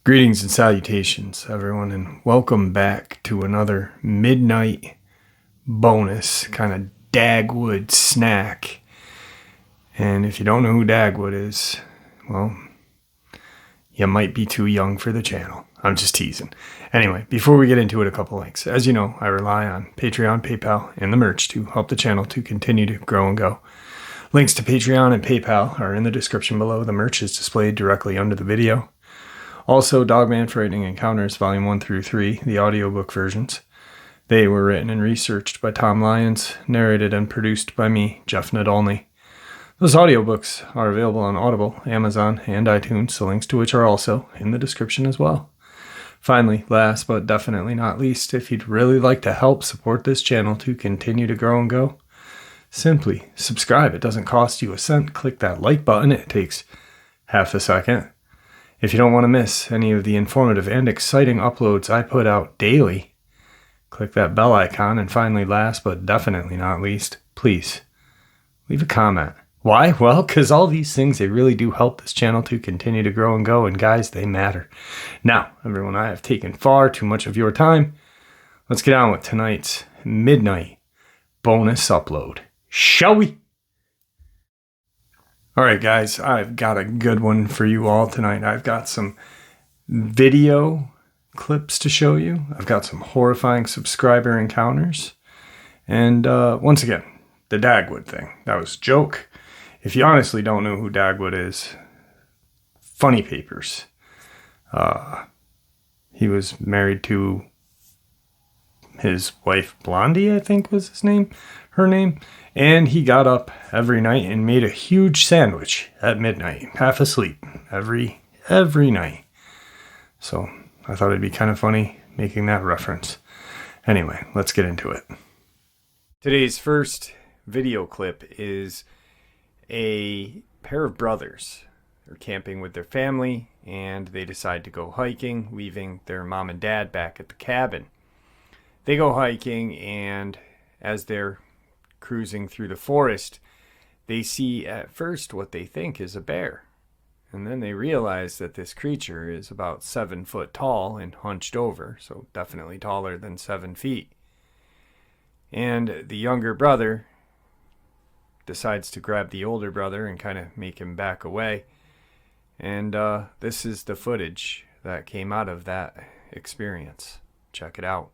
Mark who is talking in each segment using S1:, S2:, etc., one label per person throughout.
S1: Greetings and salutations, everyone, and welcome back to another midnight bonus kind of Dagwood snack. And if you don't know who Dagwood is, well, you might be too young for the channel. I'm just teasing. Anyway, before we get into it, a couple links. As you know, I rely on Patreon, PayPal, and the merch to help the channel to continue to grow and go. Links to Patreon and PayPal are in the description below. The merch is displayed directly under the video. Also, Dogman Frightening Encounters, Volume 1 through 3, the audiobook versions. They were written and researched by Tom Lyons, narrated and produced by me, Jeff Nadolny. Those audiobooks are available on Audible, Amazon, and iTunes, the links to which are also in the description as well. Finally, last but definitely not least, if you'd really like to help support this channel to continue to grow and go, simply subscribe. It doesn't cost you a cent. Click that like button. It takes half a second. If you don't want to miss any of the informative and exciting uploads I put out daily, click that bell icon. And finally, last but definitely not least, please leave a comment. Why? Well, because all these things, they really do help this channel to continue to grow and go, and guys, they matter. Now, everyone, I have taken far too much of your time. Let's get on with tonight's midnight bonus upload, shall we? All right, guys, I've got a good one for you all tonight. I've got some video clips to show you. I've got some horrifying subscriber encounters. And once again, the Dagwood thing. That was a joke. If you honestly don't know who Dagwood is, funny papers. He was married to his wife, Blondie, I think was her name. And he got up every night and made a huge sandwich at midnight, half asleep, every night. So I thought it'd be kind of funny making that reference. Anyway, let's get into it. Today's first video clip is a pair of brothers. They're camping with their family, and they decide to go hiking, leaving their mom and dad back at the cabin. They go hiking, and as they're cruising through the forest, they see at first what they think is a bear. And then they realize that this creature is about 7 foot tall and hunched over, so definitely taller than 7 feet. And the younger brother decides to grab the older brother and kind of make him back away. And this is the footage that came out of that experience. Check it out.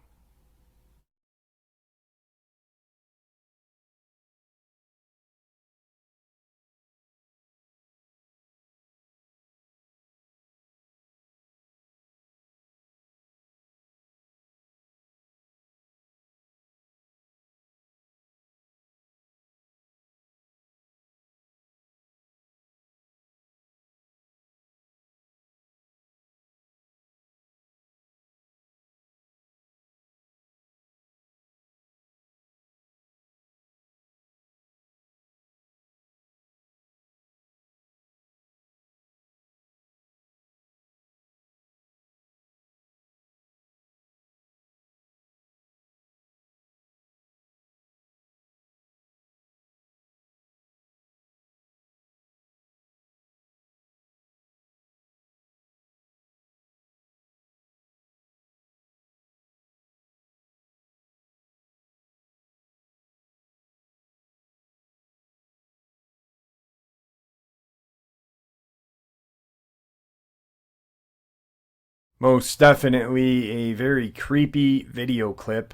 S1: Most definitely a very creepy video clip.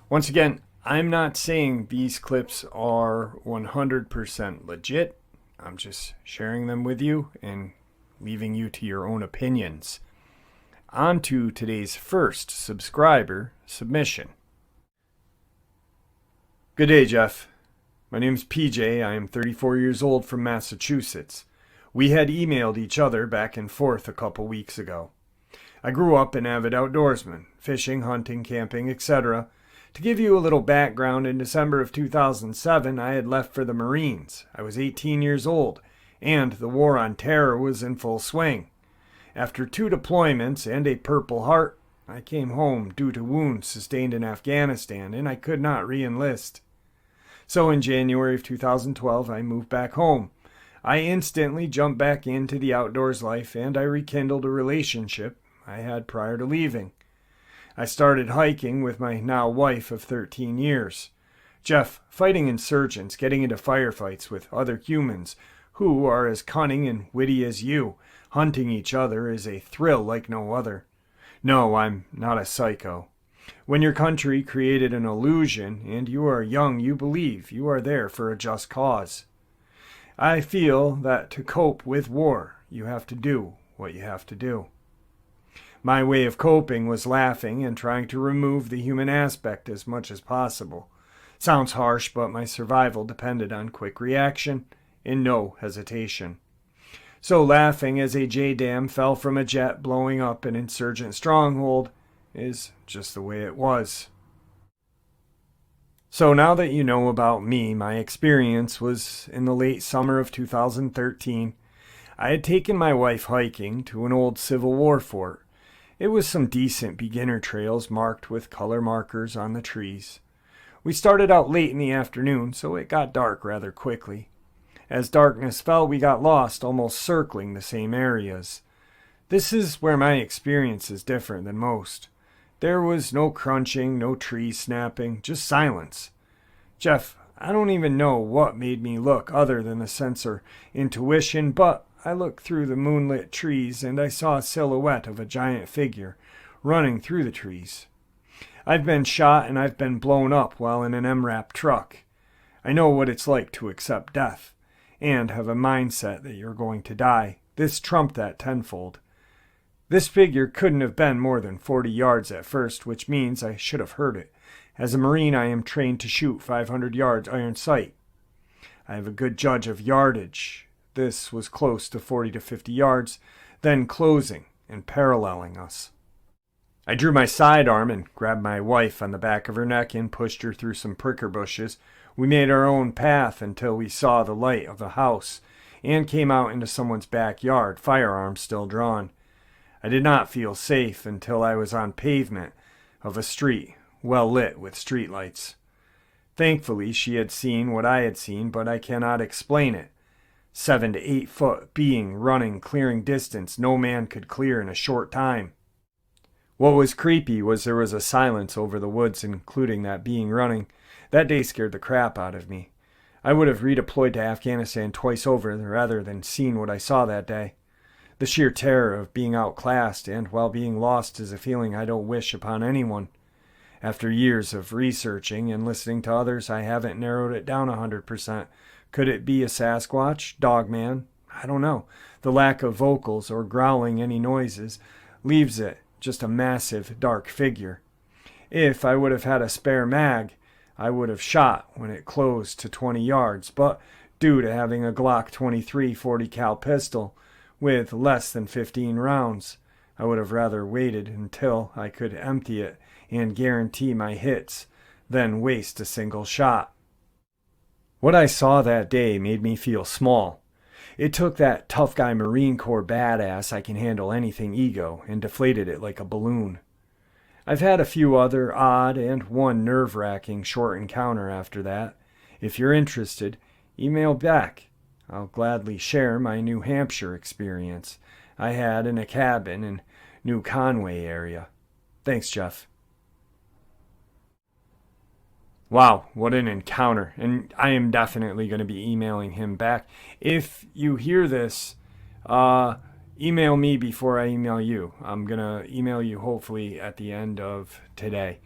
S1: Once again, I'm not saying these clips are 100% legit. I'm just sharing them with you and leaving you to your own opinions. On to today's first subscriber submission. Good day, Jeff. My name's PJ. I am 34 years old from Massachusetts. We had emailed each other back and forth a couple weeks ago. I grew up an avid outdoorsman, fishing, hunting, camping, etc. To give you a little background, in December of 2007, I had left for the Marines. I was 18 years old, and the war on terror was in full swing. After 2 deployments and a Purple Heart, I came home due to wounds sustained in Afghanistan, and I could not re-enlist. So in January of 2012, I moved back home. I instantly jumped back into the outdoors life and I rekindled a relationship I had prior to leaving. I started hiking with my now wife of 13 years. Jeff, fighting insurgents, getting into firefights with other humans who are as cunning and witty as you, hunting each other is a thrill like no other. No, I'm not a psycho. When your country created an illusion and you are young, you believe you are there for a just cause. I feel that to cope with war, you have to do what you have to do. My way of coping was laughing and trying to remove the human aspect as much as possible. Sounds harsh, but my survival depended on quick reaction and no hesitation. So laughing as a JDAM fell from a jet blowing up an insurgent stronghold is just the way it was. So now that you know about me, my experience was in the late summer of 2013. I had taken my wife hiking to an old Civil War fort. It was some decent beginner trails marked with color markers on the trees. We started out late in the afternoon, so it got dark rather quickly. As darkness fell, we got lost, almost circling the same areas. This is where my experience is different than most. There was no crunching, no trees snapping, just silence. Jeff, I don't even know what made me look other than the sensor intuition, but I looked through the moonlit trees and I saw a silhouette of a giant figure running through the trees. I've been shot and I've been blown up while in an MRAP truck. I know what it's like to accept death and have a mindset that you're going to die. This trumped that tenfold. This figure couldn't have been more than 40 yards at first, which means I should have heard it. As a Marine, I am trained to shoot 500 yards iron sight. I have a good judge of yardage. This was close to 40 to 50 yards, then closing and paralleling us. I drew my sidearm and grabbed my wife on the back of her neck and pushed her through some pricker bushes. We made our own path until we saw the light of the house and came out into someone's backyard, firearms still drawn. I did not feel safe until I was on pavement of a street, well lit with streetlights. Thankfully, she had seen what I had seen, but I cannot explain it. 7 to 8 foot being running, clearing distance no man could clear in a short time. What was creepy was there was a silence over the woods, including that being running. That day scared the crap out of me. I would have redeployed to Afghanistan twice over rather than seen what I saw that day. The sheer terror of being outclassed and while being lost is a feeling I don't wish upon anyone. After years of researching and listening to others, I haven't narrowed it down 100%. Could it be a Sasquatch, Dogman? I don't know. The lack of vocals or growling any noises leaves it just a massive dark figure. If I would have had a spare mag, I would have shot when it closed to 20 yards, but due to having a Glock 23 40 cal pistol, with less than 15 rounds, I would have rather waited until I could empty it and guarantee my hits than waste a single shot. What I saw that day made me feel small. It took that tough guy Marine Corps badass I can handle anything ego and deflated it like a balloon. I've had a few other odd and one nerve-wracking short encounter after that. If you're interested, email back. I'll gladly share my New Hampshire experience I had in a cabin in New Conway area. Thanks, Jeff. Wow, what an encounter. And I am definitely going to be emailing him back. If you hear this, email me before I email you. I'm going to email you hopefully at the end of today.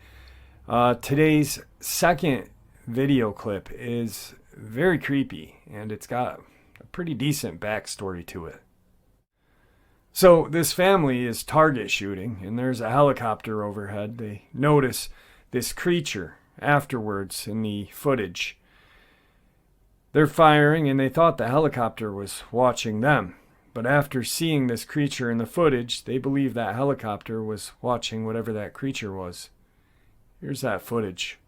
S1: Today's second video clip is very creepy, and it's got a pretty decent backstory to it. So this family is target shooting, and there's a helicopter overhead. They notice this creature afterwards in the footage. They're firing, and they thought the helicopter was watching them. But after seeing this creature in the footage, they believe that helicopter was watching whatever that creature was. Here's that footage.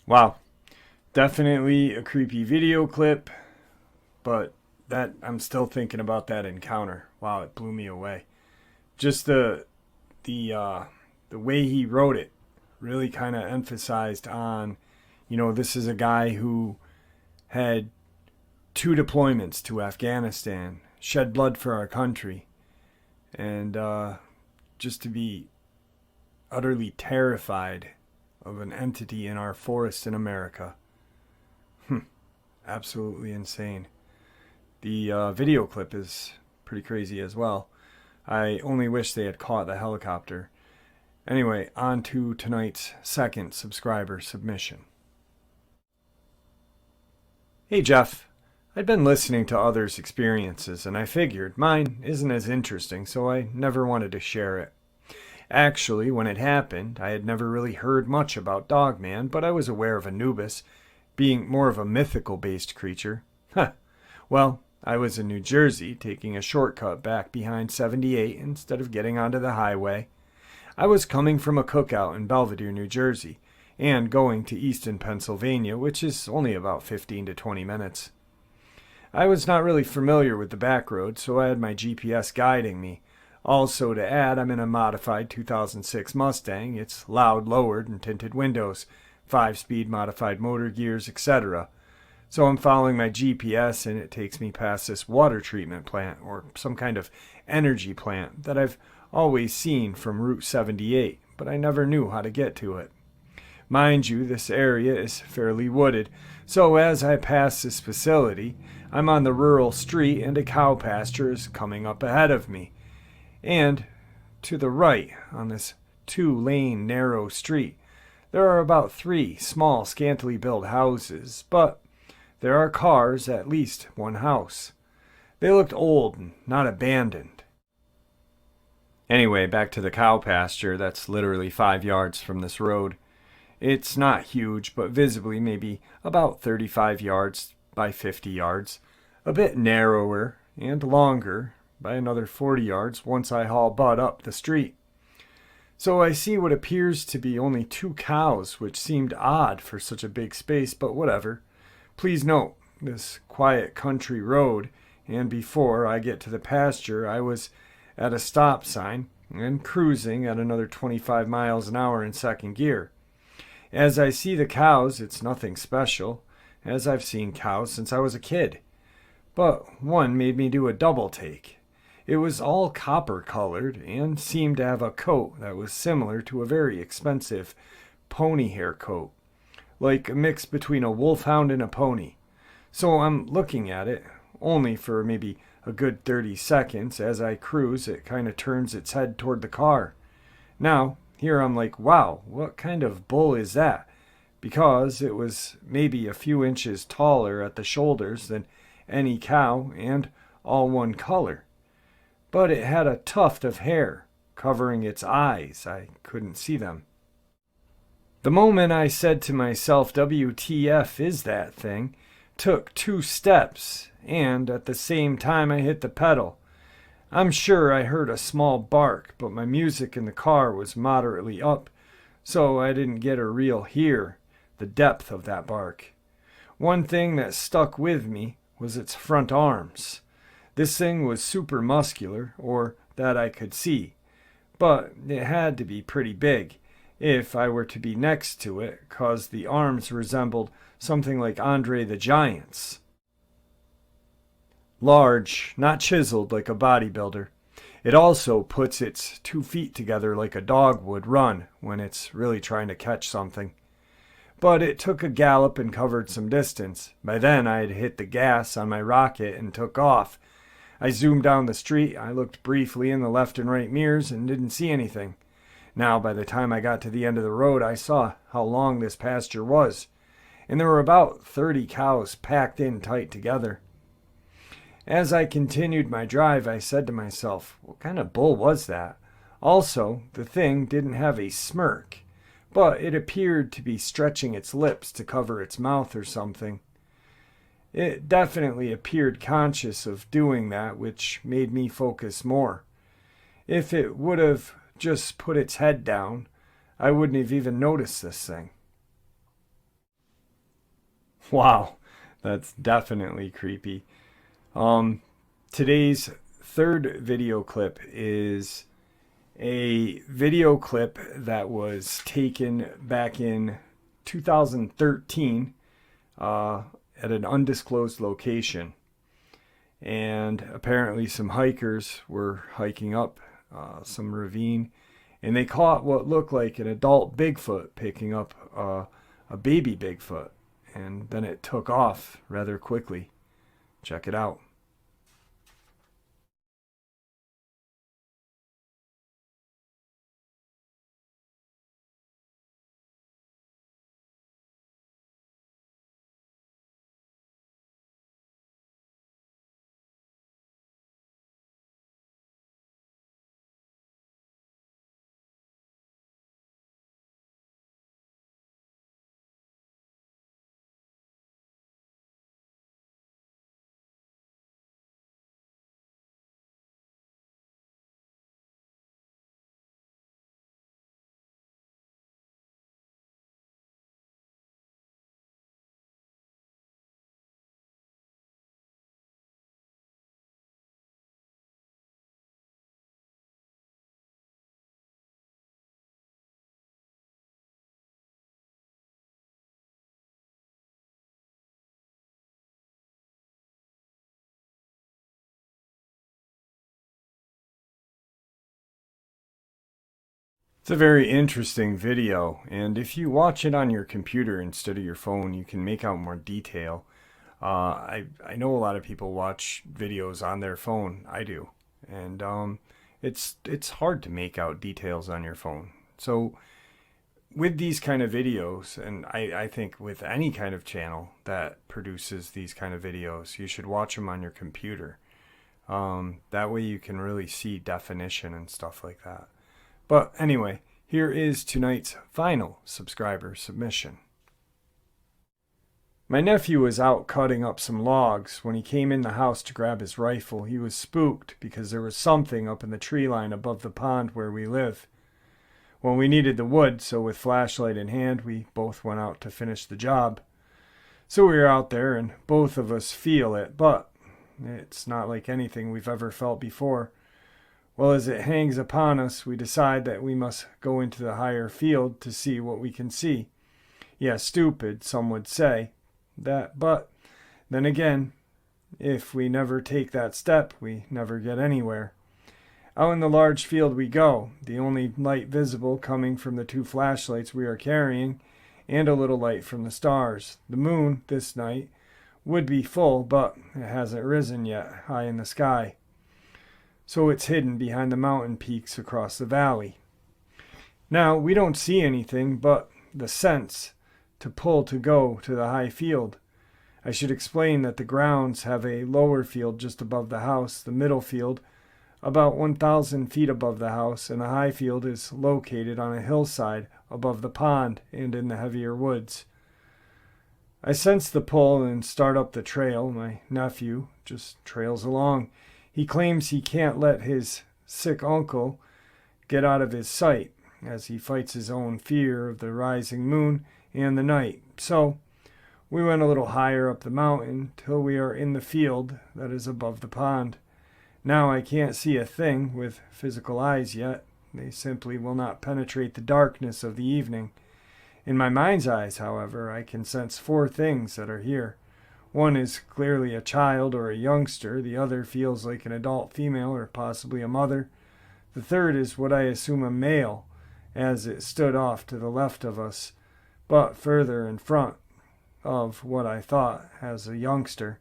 S1: Wow, definitely a creepy video clip, but that I'm still thinking about that encounter. Wow, it blew me away. Just the way he wrote it really kind of emphasized on, this is a guy who had 2 deployments to Afghanistan, shed blood for our country, and just to be utterly terrified of an entity in our forest in America. Absolutely insane. The video clip is pretty crazy as well. I only wish they had caught the helicopter. Anyway, on to tonight's second subscriber submission. Hey Jeff, I'd been listening to others' experiences and I figured mine isn't as interesting, so I never wanted to share it. Actually, when it happened, I had never really heard much about Dogman, but I was aware of Anubis being more of a mythical-based creature. Well, I was in New Jersey, taking a shortcut back behind 78 instead of getting onto the highway. I was coming from a cookout in Belvedere, New Jersey, and going to Easton, Pennsylvania, which is only about 15 to 20 minutes. I was not really familiar with the back road, so I had my GPS guiding me. Also to add, I'm in a modified 2006 Mustang. It's loud lowered and tinted windows, 5-speed modified motor gears, etc. So I'm following my GPS and it takes me past this water treatment plant or some kind of energy plant that I've always seen from Route 78, but I never knew how to get to it. Mind you, this area is fairly wooded, so as I pass this facility, I'm on the rural street and a cow pasture is coming up ahead of me. And to the right, on this 2-lane narrow street, there are about 3 small, scantily built houses, but there are cars, at least one house. They looked old and not abandoned. Anyway, back to the cow pasture that's literally 5 yards from this road. It's not huge, but visibly maybe about 35 yards by 50 yards. A bit narrower and longer by another 40 yards once I haul Bud up the street. So I see what appears to be only 2 cows, which seemed odd for such a big space, but whatever. Please note, this quiet country road, and before I get to the pasture, I was at a stop sign and cruising at another 25 miles an hour in second gear. As I see the cows, it's nothing special, as I've seen cows since I was a kid. But one made me do a double take. It was all copper colored and seemed to have a coat that was similar to a very expensive pony hair coat, like a mix between a wolfhound and a pony. So I'm looking at it, only for maybe a good 30 seconds. As I cruise, it kind of turns its head toward the car. Now, here I'm like, wow, what kind of bull is that? Because it was maybe a few inches taller at the shoulders than any cow and all one color. But it had a tuft of hair covering its eyes. I couldn't see them. The moment I said to myself, WTF is that thing, took 2 steps, and at the same time I hit the pedal. I'm sure I heard a small bark, but my music in the car was moderately up, so I didn't get a real hear the depth of that bark. One thing that stuck with me was its front arms. This thing was super muscular, or that I could see, but it had to be pretty big if I were to be next to it, 'cause the arms resembled something like Andre the Giant's. Large, not chiseled like a bodybuilder. It also puts its 2 feet together like a dog would run when it's really trying to catch something. But it took a gallop and covered some distance. By then I had hit the gas on my rocket and took off. I zoomed down the street. I looked briefly in the left and right mirrors and didn't see anything. Now, by the time I got to the end of the road, I saw how long this pasture was, and there were about 30 cows packed in tight together. As I continued my drive, I said to myself, what kind of bull was that? Also, the thing didn't have a smirk, but it appeared to be stretching its lips to cover its mouth or something. It definitely appeared conscious of doing that, which made me focus more. If it would have just put its head down, I wouldn't have even noticed this thing. Wow, that's definitely creepy. Today's third video clip is a video clip that was taken back in 2013 at an undisclosed location. And apparently some hikers were hiking up some ravine, and they caught what looked like an adult Bigfoot picking up a baby Bigfoot, and then it took off rather quickly. Check it out. It's a very interesting video, and if you watch it on your computer instead of your phone, you can make out more detail. I know a lot of people watch videos on their phone. I do, and it's hard to make out details on your phone. So with these kind of videos, and I think with any kind of channel that produces these kind of videos, you should watch them on your computer. That way you can really see definition and stuff like that. But anyway, here is tonight's final subscriber submission. My nephew was out cutting up some logs. When he came in the house to grab his rifle, he was spooked because there was something up in the tree line above the pond where we live. Well, we needed the wood, so with flashlight in hand, we both went out to finish the job. So we were out there, and both of us feel it, but it's not like anything we've ever felt before. Well, as it hangs upon us, we decide that we must go into the higher field to see what we can see. Yeah, stupid, some would say that, but then again, if we never take that step, we never get anywhere. Out in the large field we go, the only light visible coming from the two flashlights we are carrying, and a little light from the stars. The moon, this night, would be full, but it hasn't risen yet, high in the sky. So it's hidden behind the mountain peaks across the valley. Now, we don't see anything but the sense to pull to go to the high field. I should explain that the grounds have a lower field just above the house, the middle field about 1,000 feet above the house, and the high field is located on a hillside above the pond and in the heavier woods. I sense the pull and start up the trail. My nephew just trails along. He claims he can't let his sick uncle get out of his sight as he fights his own fear of the rising moon and the night. So we went a little higher up the mountain till we are in the field that is above the pond. Now I can't see a thing with physical eyes yet. They simply will not penetrate the darkness of the evening. In my mind's eyes, however, I can sense four things that are here. One is clearly a child or a youngster. The other feels like an adult female or possibly a mother. The third is what I assume a male, as it stood off to the left of us, but further in front of what I thought as a youngster.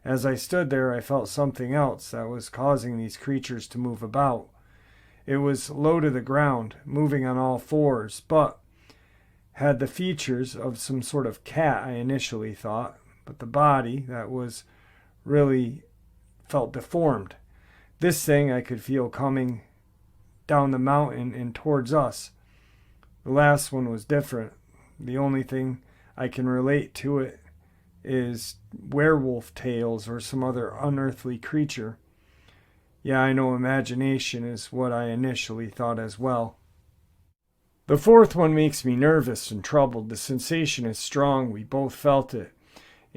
S1: As I stood there, I felt something else that was causing these creatures to move about. It was low to the ground, moving on all fours, but had the features of some sort of cat, I initially thought, but the body that was really felt deformed. This thing I could feel coming down the mountain and towards us. The last one was different. The only thing I can relate to it is werewolf tales or some other unearthly creature. Yeah, I know imagination is what I initially thought as well. The fourth one makes me nervous and troubled. The sensation is strong. We both felt it.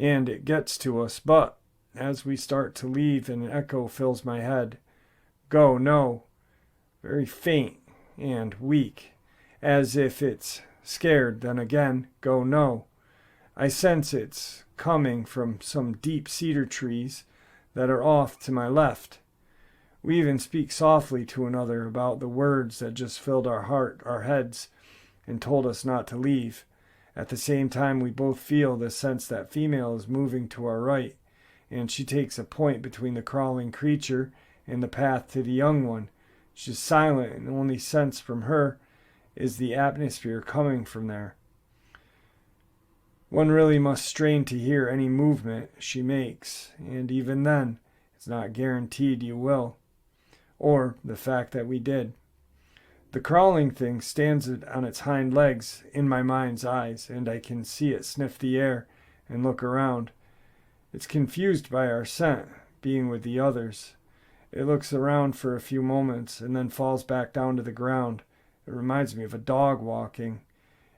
S1: and it gets to us, but as we start to leave, an echo fills my head. Go, no. Very faint and weak, as if it's scared. Then again, go, no. I sense it's coming from some deep cedar trees that are off to my left. We even speak softly to another about the words that just filled our heads, and told us not to leave. At the same time, we both feel the sense that female is moving to our right, and she takes a point between the crawling creature and the path to the young one. She's silent, and the only sense from her is the atmosphere coming from there. One really must strain to hear any movement she makes, and even then, it's not guaranteed you will, or the fact that we did. The crawling thing stands on its hind legs in my mind's eyes, and I can see it sniff the air and look around. It's confused by our scent, being with the others. It looks around for a few moments and then falls back down to the ground. It reminds me of a dog walking.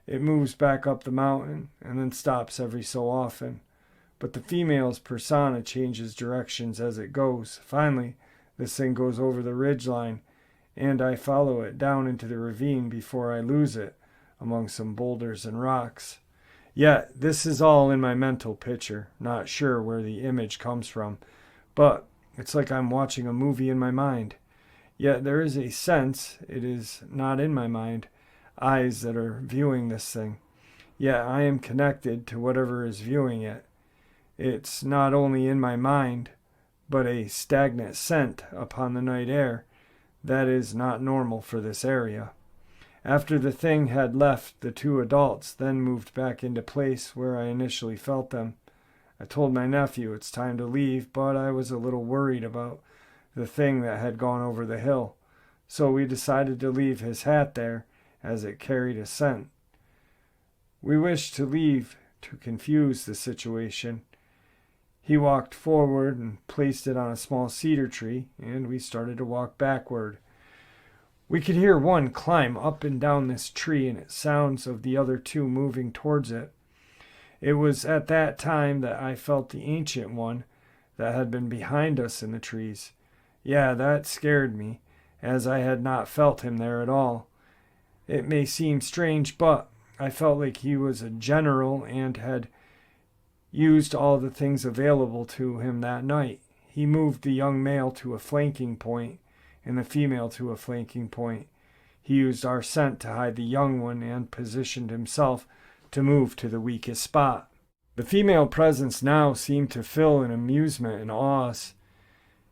S1: It moves back up the mountain and then stops every so often. But the female's persona changes directions as it goes. Finally, this thing goes over the ridgeline, and I follow it down into the ravine before I lose it among some boulders and rocks. Yet, this is all in my mental picture, not sure where the image comes from, but it's like I'm watching a movie in my mind. Yet there is a sense it is not in my mind, eyes that are viewing this thing. Yet I am connected to whatever is viewing it. It's not only in my mind, but a stagnant scent upon the night air that is not normal for this area. After the thing had left, the two adults then moved back into place where I initially felt them. I told my nephew it's time to leave, but I was a little worried about the thing that had gone over the hill, so we decided to leave his hat there as it carried a scent. We wished to leave to confuse the situation. He walked forward and placed it on a small cedar tree, and we started to walk backward. We could hear one climb up and down this tree, and it sounds of the other two moving towards it. It was at that time that I felt the ancient one that had been behind us in the trees. Yeah, that scared me, as I had not felt him there at all. It may seem strange, but I felt like he was a general and had used all the things available to him that night. He moved the young male to a flanking point and the female to a flanking point. He used our scent to hide the young one and positioned himself to move to the weakest spot. The female presence now seemed to fill in amusement and awe.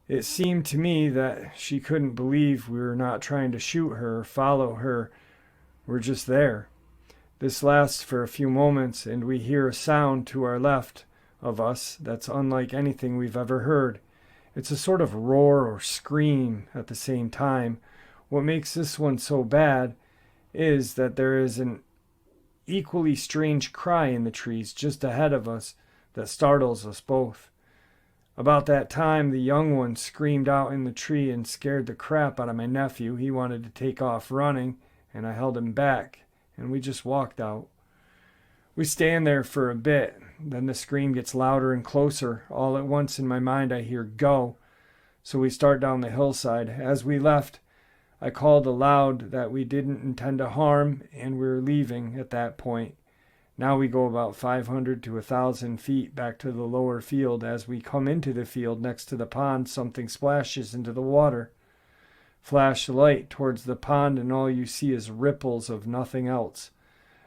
S1: It seemed to me that she couldn't believe we were not trying to shoot her or follow her. We're just there. This lasts for a few moments, and we hear a sound to our left of us that's unlike anything we've ever heard. It's a sort of roar or scream at the same time. What makes this one so bad is that there is an equally strange cry in the trees just ahead of us that startles us both. About that time, the young one screamed out in the tree and scared the crap out of my nephew. He wanted to take off running, and I held him back, and we just walked out. We stand there for a bit. Then the scream gets louder and closer. All at once in my mind I hear go. So we start down the hillside. As we left, I called aloud that we didn't intend to harm and we were leaving at that point. Now we go about 500 to 1,000 feet back to the lower field. As we come into the field next to the pond, something splashes into the water. Flash the light towards the pond and all you see is ripples of nothing else.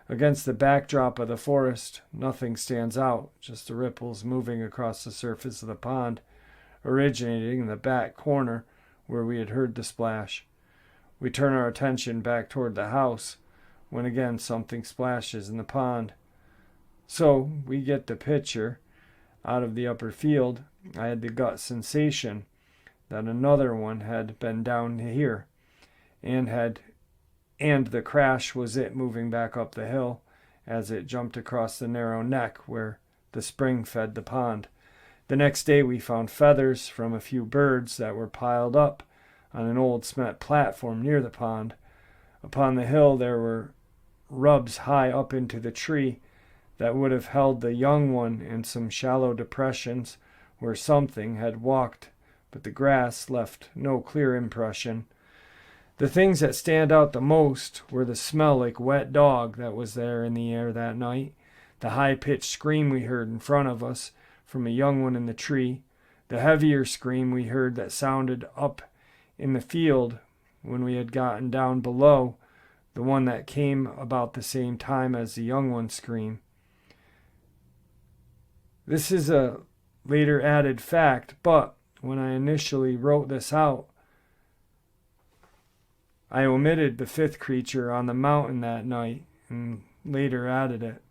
S1: Against the backdrop of the forest, nothing stands out, just the ripples moving across the surface of the pond, originating in the back corner where we had heard the splash. We turn our attention back toward the house, when again something splashes in the pond. So we get the picture. Out of the upper field, I had the gut sensation that another one had been down here, and the crash was it moving back up the hill as it jumped across the narrow neck where the spring fed the pond. The next day we found feathers from a few birds that were piled up on an old cement platform near the pond. Upon the hill there were rubs high up into the tree that would have held the young one in some shallow depressions where something had walked, but the grass left no clear impression. The things that stand out the most were the smell like wet dog that was there in the air that night, the high-pitched scream we heard in front of us from a young one in the tree, the heavier scream we heard that sounded up in the field when we had gotten down below, the one that came about the same time as the young one's scream. This is a later added fact, but when I initially wrote this out, I omitted the fifth creature on the mountain that night and later added it.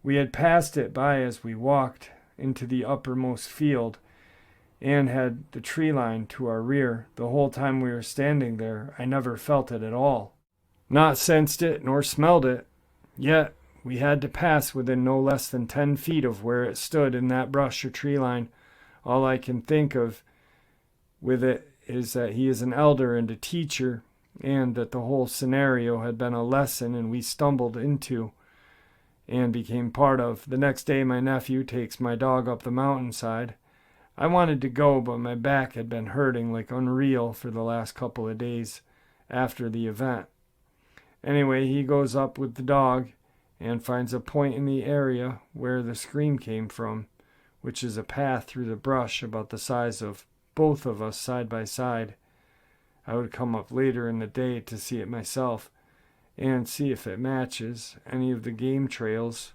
S1: We had passed it by as we walked into the uppermost field and had the tree line to our rear. The whole time we were standing there, I never felt it at all. Not sensed it nor smelled it, yet we had to pass within no less than 10 feet of where it stood in that brush or tree line. All I can think of with it is that he is an elder and a teacher, and that the whole scenario had been a lesson and we stumbled into and became part of. The next day my nephew takes my dog up the mountainside. I wanted to go, but my back had been hurting like unreal for the last couple of days after the event. Anyway, he goes up with the dog and finds a point in the area where the scream came from, which is a path through the brush about the size of both of us side by side. I would come up later in the day to see it myself and see if it matches any of the game trails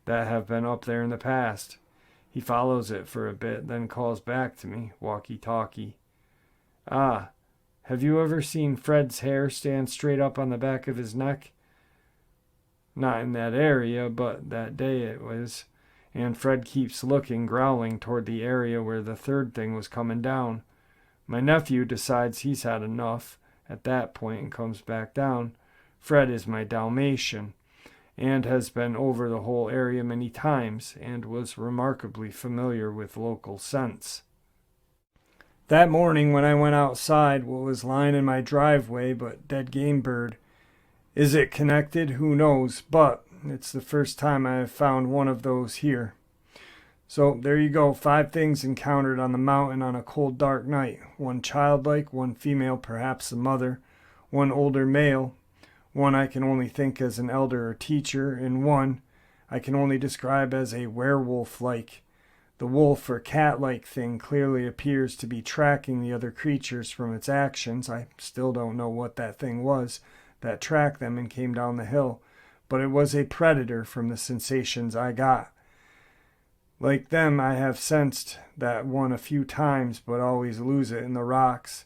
S1: that have been up there in the past. He follows it for a bit, then calls back to me, walkie-talkie. "Ah, have you ever seen Fred's hair stand straight up on the back of his neck?" Not in that area, but that day it was. And Fred keeps looking, growling toward the area where the third thing was coming down. My nephew decides he's had enough at that point and comes back down. Fred is my Dalmatian and has been over the whole area many times and was remarkably familiar with local scents. That morning when I went outside, what was lying in my driveway but dead game bird. Is it connected? Who knows, but it's the first time I have found one of those here. So there you go, 5 things encountered on the mountain on a cold, dark night. 1 childlike, 1 female, perhaps the mother, 1 older male, 1 I can only think as an elder or teacher, and 1 I can only describe as a werewolf-like. The wolf or cat-like thing clearly appears to be tracking the other creatures from its actions. I still don't know what that thing was that tracked them and came down the hill, but it was a predator from the sensations I got. Like them, I have sensed that one a few times, but always lose it in the rocks.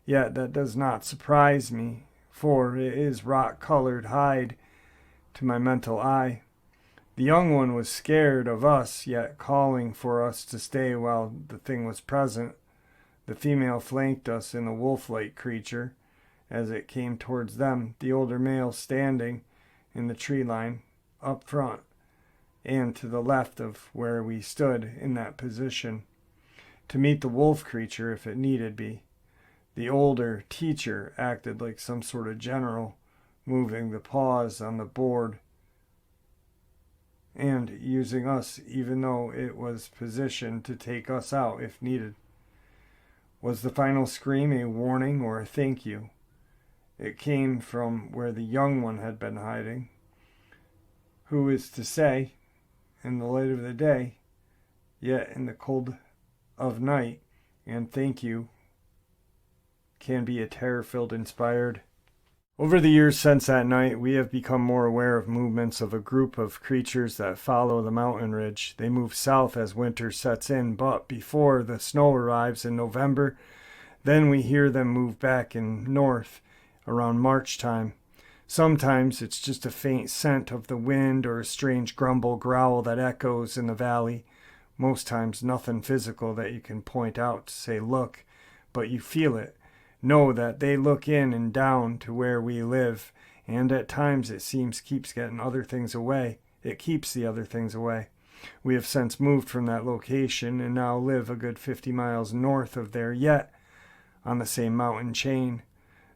S1: Yet that does not surprise me, for it is rock-colored hide to my mental eye. The young one was scared of us, yet calling for us to stay while the thing was present. The female flanked us in the wolf-like creature as it came towards them, the older male standing in the tree line up front and to the left of where we stood in that position to meet the wolf creature if it needed be. The older teacher acted like some sort of general, moving the paws on the board and using us even though it was positioned to take us out if needed. Was the final scream a warning or a thank you? It came from where the young one had been hiding. Who is to say, in the light of the day, yet in the cold of night, and thank you can be a terror-filled inspired. Over the years since that night, we have become more aware of movements of a group of creatures that follow the mountain ridge. They move south as winter sets in, but before the snow arrives in November, then we hear them move back in north around March time. Sometimes it's just a faint scent of the wind or a strange grumble growl that echoes in the valley. Most times nothing physical that you can point out to say, look, but you feel it. Know that they look in and down to where we live, and at times it seems keeps getting other things away. It keeps the other things away. We have since moved from that location and now live a good 50 miles north of there, yet on the same mountain chain.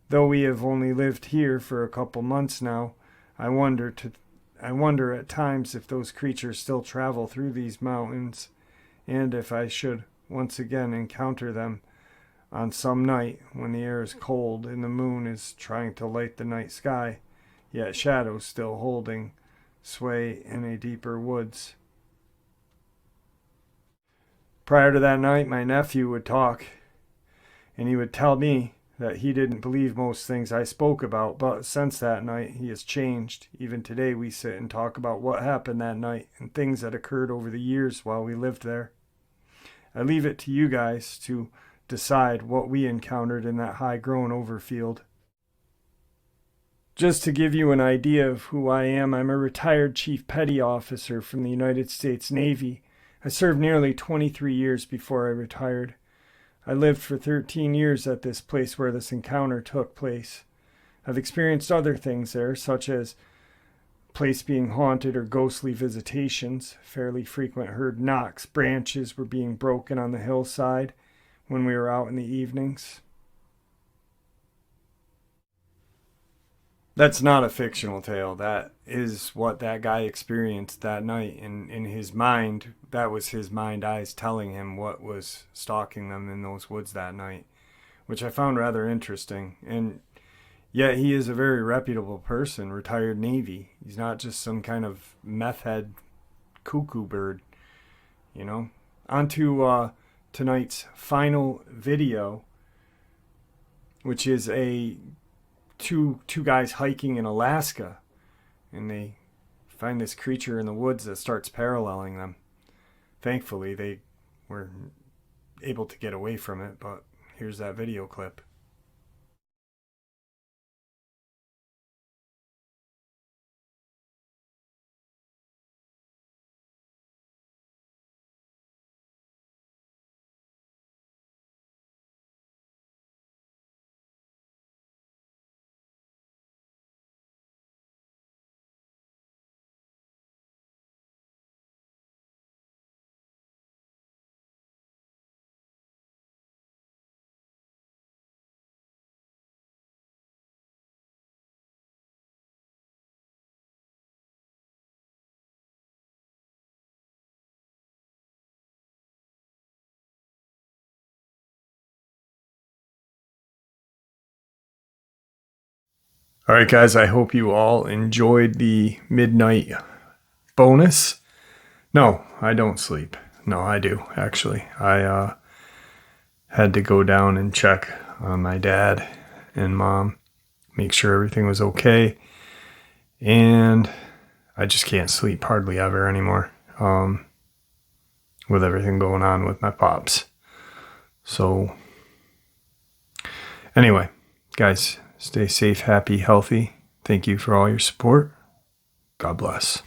S1: Though we have only lived here for a couple months now, I wonder I wonder at times if those creatures still travel through these mountains, and if I should once again encounter them on some night when the air is cold and the moon is trying to light the night sky, yet shadows still holding sway in a deeper woods. Prior to that night, my nephew would talk, and he would tell me that he didn't believe most things I spoke about, but since that night he has changed. Even today we sit and talk about what happened that night and things that occurred over the years while we lived there. I leave it to you guys to decide what we encountered in that high-grown overfield. Just to give you an idea of who I am, I'm a retired Chief Petty Officer from the United States Navy. I served nearly 23 years before I retired. I lived for 13 years at this place where this encounter took place. I've experienced other things there, such as place being haunted or ghostly visitations. Fairly frequent heard knocks. Branches were being broken on the hillside when we were out in the evenings. That's not a fictional tale. That is what that guy experienced that night. In his mind, that was his mind eyes telling him what was stalking them in those woods that night, which I found rather interesting. And yet he is a very reputable person, retired Navy. He's not just some kind of meth head cuckoo bird, you know. On to tonight's final video, which is two guys hiking in Alaska, and they find this creature in the woods that starts paralleling them. Thankfully, they were able to get away from it, but here's that video clip. All right, guys, I hope you all enjoyed the midnight bonus. No, I don't sleep. No, I do, actually. I had to go down and check on my dad and mom, make sure everything was okay. And I just can't sleep hardly ever anymore with everything going on with my pops. So anyway, guys, stay safe, happy, healthy. Thank you for all your support. God bless.